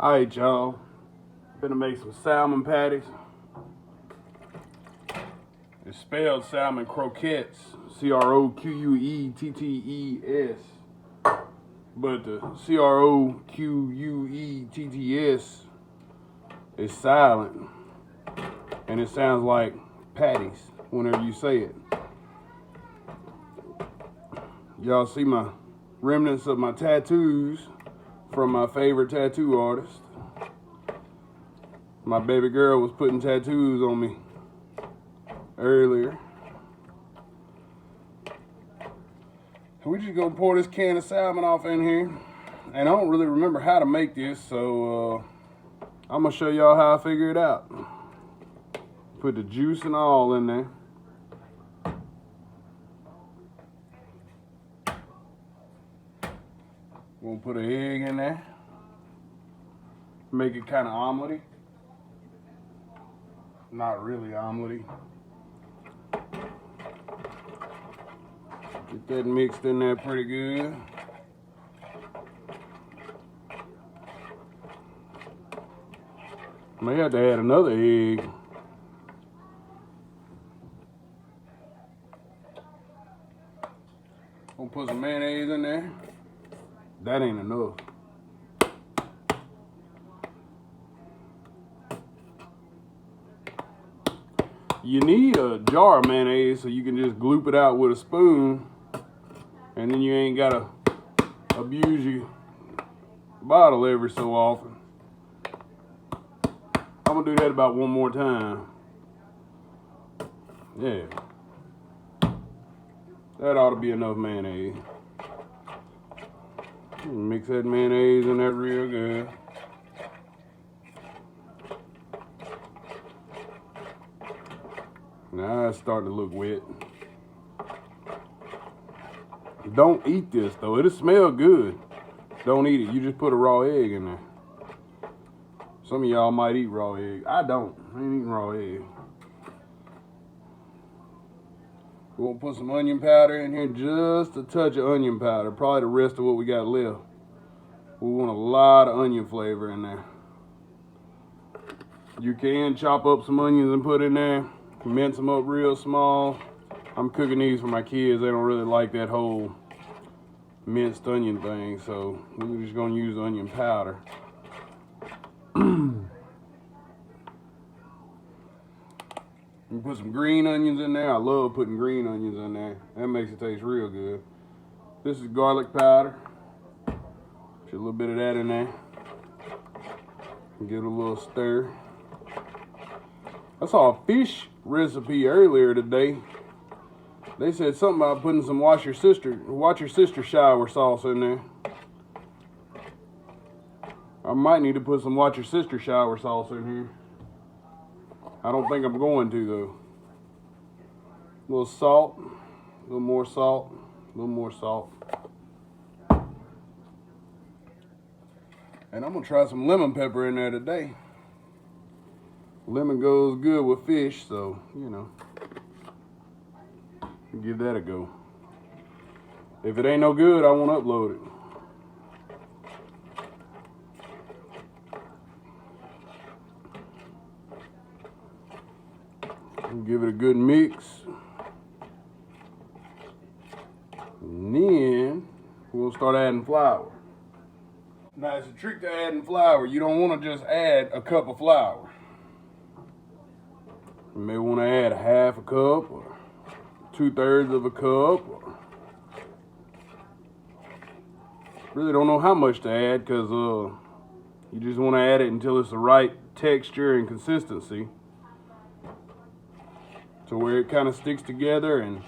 Alright, y'all. Gonna make some salmon patties. It's spelled salmon croquettes. Croquettes. But the Croquettes is silent. And it sounds like patties whenever you say it. Y'all see my remnants of my tattoos from my favorite tattoo artist. My baby girl was putting tattoos on me earlier. We just gonna pour this can of salmon off in here. And I don't really remember how to make this, so I'm gonna show y'all how I figure it out. Put the juice and all in there. We'll put an egg in there. Make it kind of omelette-y. Not really omelette-y. Get that mixed in there pretty good. May have to add another egg. Gonna put some mayonnaise in there. That ain't enough. You need a jar of mayonnaise so you can just gloop it out with a spoon, and then you ain't gotta abuse your bottle every so often. I'm gonna do that about one more time. Yeah. That ought to be enough mayonnaise. Mix that mayonnaise in there real good. Now it's starting to look wet. Don't eat this though. It'll smell good. Don't eat it. You just put a raw egg in there. Some of y'all might eat raw egg. I don't. I ain't eating raw egg. We're gonna put some onion powder in here, just a touch of onion powder. Probably the rest of what we got left. We want a lot of onion flavor in there. You can chop up some onions and put in there. Mince them up real small. I'm cooking these for my kids. They don't really like that whole minced onion thing, so we're just gonna use onion powder. You put some green onions in there. I love putting green onions in there. That makes it taste real good. This is garlic powder. Put a little bit of that in there. Give it a little stir. I saw a fish recipe earlier today. They said something about putting some watch your sister shower sauce in there. I might need to put some watch your sister shower sauce in here. I don't think I'm going to though. A little salt, a little more salt, a little more salt. And I'm gonna try some lemon pepper in there today. Lemon goes good with fish, so, you know, give that a go. If it ain't no good, I won't upload it. Give it a good mix. And then we'll start adding flour. Now, it's a trick to adding flour. You don't want to just add a cup of flour. You may want to add a half a cup or 2/3 of a cup. Really don't know how much to add because you just want to add it until it's the right texture and consistency, to where it kind of sticks together and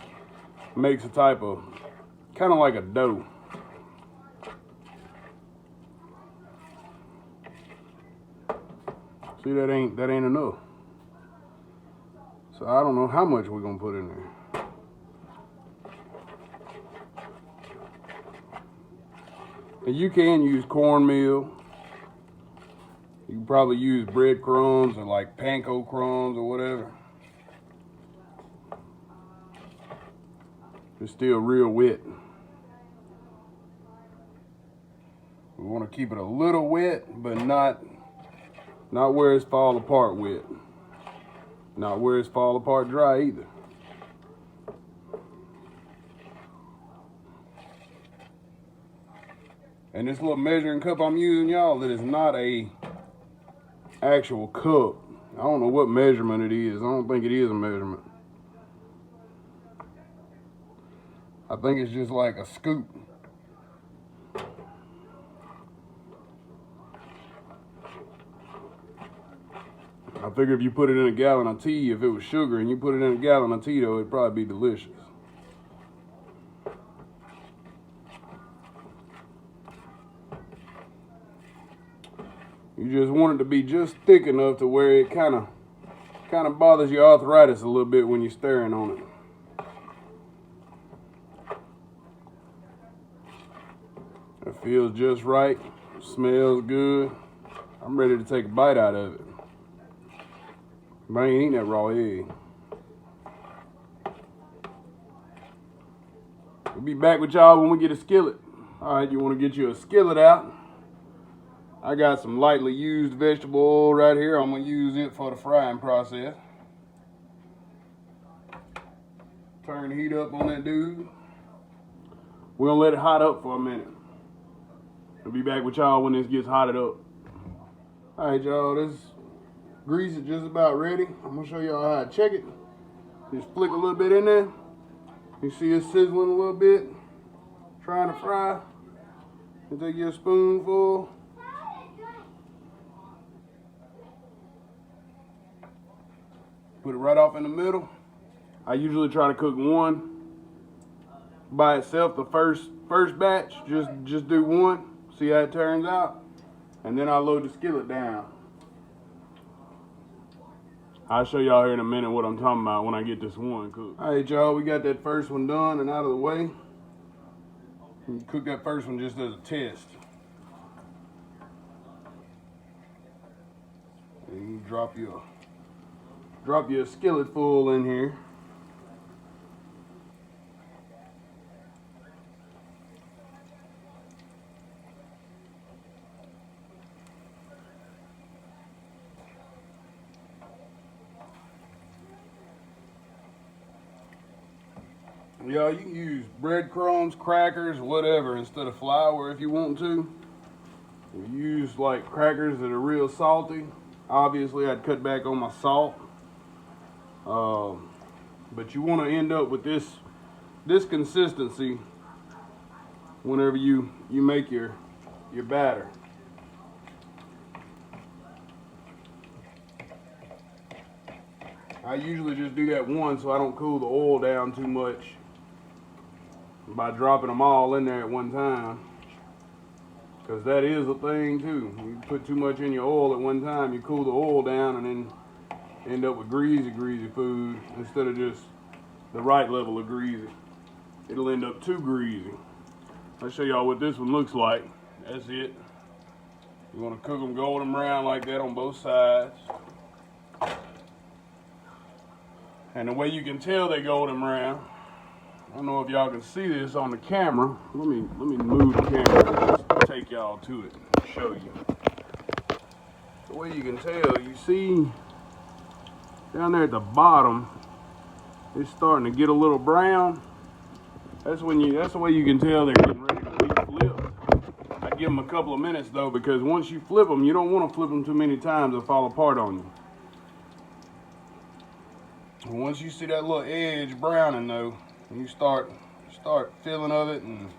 makes a type of, kind of like a dough. See, that ain't enough. So I don't know how much we're gonna put in there. And you can use cornmeal. You can probably use breadcrumbs or like panko crumbs or whatever. It's still real wet. We want to keep it a little wet, but not Not where it's fall apart wet. Not where it's fall apart dry either. And this little measuring cup I'm using, y'all, that is not a actual cup. I don't know what measurement it is. I don't think it is a measurement. I think it's just like a scoop. I figure if you put it in a gallon of tea, if it was sugar and you put it in a gallon of tea, though, it'd probably be delicious. You just want it to be just thick enough to where it kind of bothers your arthritis a little bit when you're stirring on it. It feels just right. Smells good. I'm ready to take a bite out of it. But I ain't eating that raw egg. We'll be back with y'all when we get a skillet. Alright, you want to get you a skillet out. I got some lightly used vegetable oil right here. I'm going to use it for the frying process. Turn the heat up on that dude. We're going to let it hot up for a minute. We'll be back with y'all when this gets hotted up. Alright, y'all, this grease is just about ready. I'm going to show y'all how to check it. Just flick a little bit in there. You see it sizzling a little bit. Trying to fry. You take your spoonful. Put it right off in the middle. I usually try to cook one by itself, the first batch. Just do one, see how it turns out, and then I load the skillet down. I'll show y'all here in a minute what I'm talking about when I get this one cooked. All right, y'all, we got that first one done and out of the way. You cook that first one just as a test. And you drop your skillet full in here. Y'all, you can use breadcrumbs, crackers, whatever instead of flour if you want to. You use like crackers that are real salty. Obviously, I'd cut back on my salt. But you want to end up with this consistency whenever you make your batter. I usually just do that once so I don't cool the oil down too much by dropping them all in there at one time, because that is a thing too. You put too much in your oil at one time, you cool the oil down and then end up with greasy food instead of just the right level of greasy. It'll end up too greasy. I'll show y'all what this one looks like. That's it. You want to cook them golden brown like that on both sides. And the way you can tell they golden brown, I don't know if y'all can see this on the camera. Let me move the camera and just take y'all to it and show you. The way you can tell, you see down there at the bottom, it's starting to get a little brown. That's the way you can tell they're getting ready to be flipped. I give them a couple of minutes though, because once you flip them, you don't want to flip them too many times, they'll fall apart on you. Once you see that little edge browning though, you start feeling of it and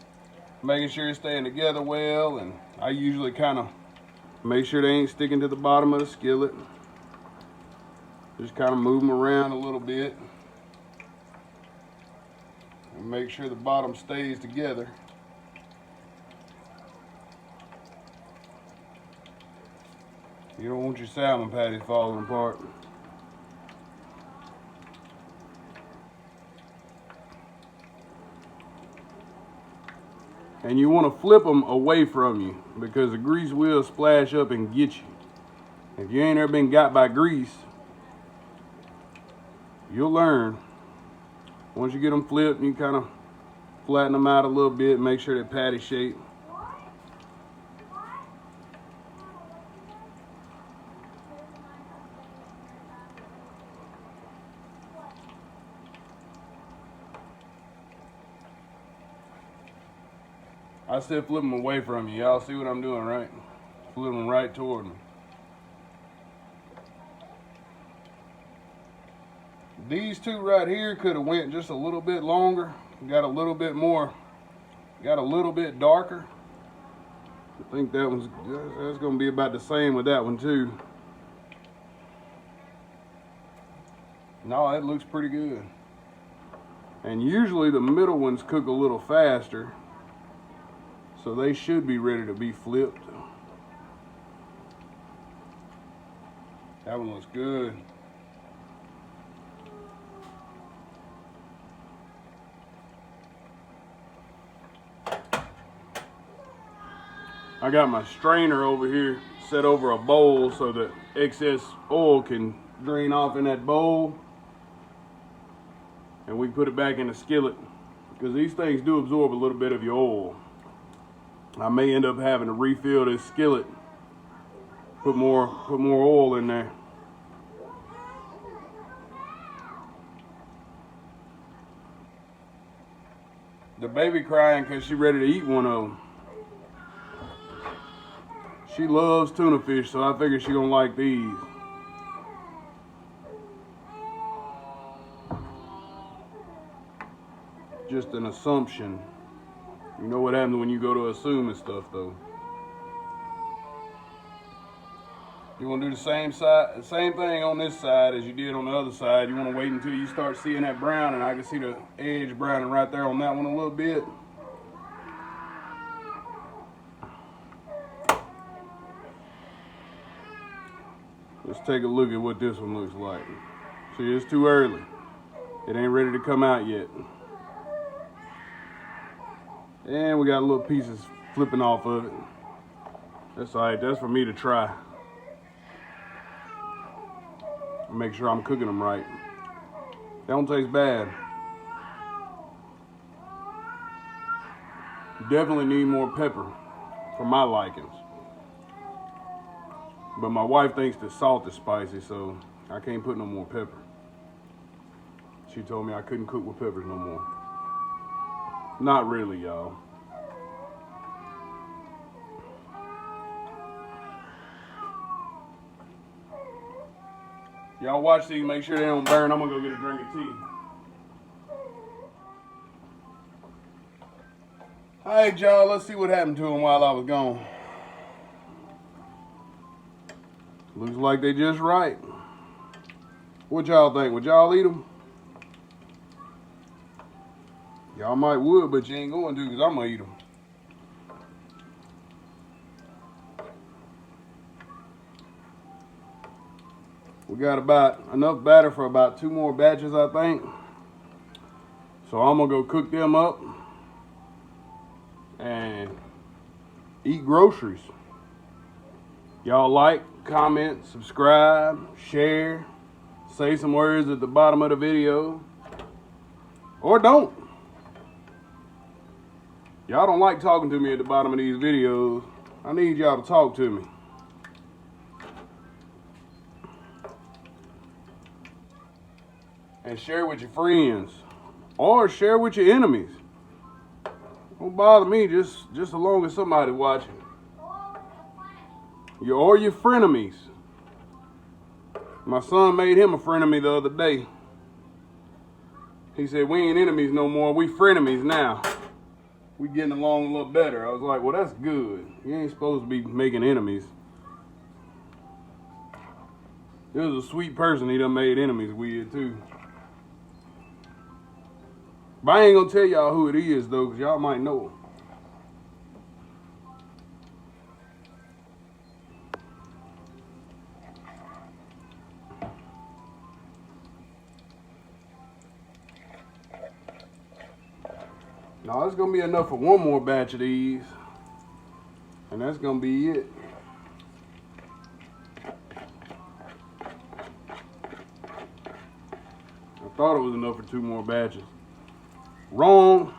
making sure it's staying together well. And I usually kind of make sure they ain't sticking to the bottom of the skillet. Just kind of move them around a little bit and make sure the bottom stays together. You don't want your salmon patties falling apart. And you want to flip them away from you because the grease will splash up and get you. If you ain't ever been got by grease, you'll learn. Once you get them flipped, you kind of flatten them out a little bit, make sure they're patty shaped. I said flip them away from you. Y'all see what I'm doing, right? Flip them right toward me. These two right here could have went just a little bit longer. Got a little bit more, got a little bit darker. I think that's going to be about the same with that one too. No, it looks pretty good. And usually the middle ones cook a little faster, so they should be ready to be flipped. That one looks good. I got my strainer over here set over a bowl so that excess oil can drain off in that bowl. And we put it back in the skillet because these things do absorb a little bit of your oil. I may end up having to refill this skillet, put more oil in there. The baby crying because she's ready to eat one of them. She loves tuna fish, so I figure she's gonna like these. Just an assumption. You know what happens when you go to assuming stuff, though. You want to do the same thing on this side as you did on the other side. You want to wait until you start seeing that brown, and I can see the edge browning right there on that one a little bit. Let's take a look at what this one looks like. See, it's too early. It ain't ready to come out yet. And we got little pieces flipping off of it. That's all right, that's for me to try. Make sure I'm cooking them right. They don't taste bad. Definitely need more pepper for my likings. But my wife thinks the salt is spicy, so I can't put no more pepper. She told me I couldn't cook with peppers no more. Not really, y'all. Y'all watch these, make sure they don't burn. I'm gonna go get a drink of tea. All right, y'all, let's see what happened to them while I was gone. Looks like they just right. What y'all think? Would y'all eat them? Y'all might would, but you ain't going to because I'm going to eat them. We got about enough batter for about 2 more batches, I think. So I'm going to go cook them up and eat groceries. Y'all like, comment, subscribe, share, say some words at the bottom of the video, or don't. Y'all don't like talking to me at the bottom of these videos. I need y'all to talk to me. And share with your friends, or share with your enemies. Don't bother me, just as long as somebody's watching. Or your frenemies. My son made him a frenemy the other day. He said, we ain't enemies no more, we frenemies now. We getting along a little better. I was like, well, that's good. You ain't supposed to be making enemies. This was a sweet person he done made enemies with, too. But I ain't gonna tell y'all who it is, though, because y'all might know him. Now, it's gonna be enough for 1 more batch of these. And that's gonna be it. I thought it was enough for 2 more batches. Wrong.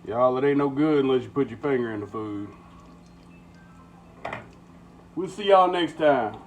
Y'all, it ain't no good unless you put your finger in the food. We'll see y'all next time.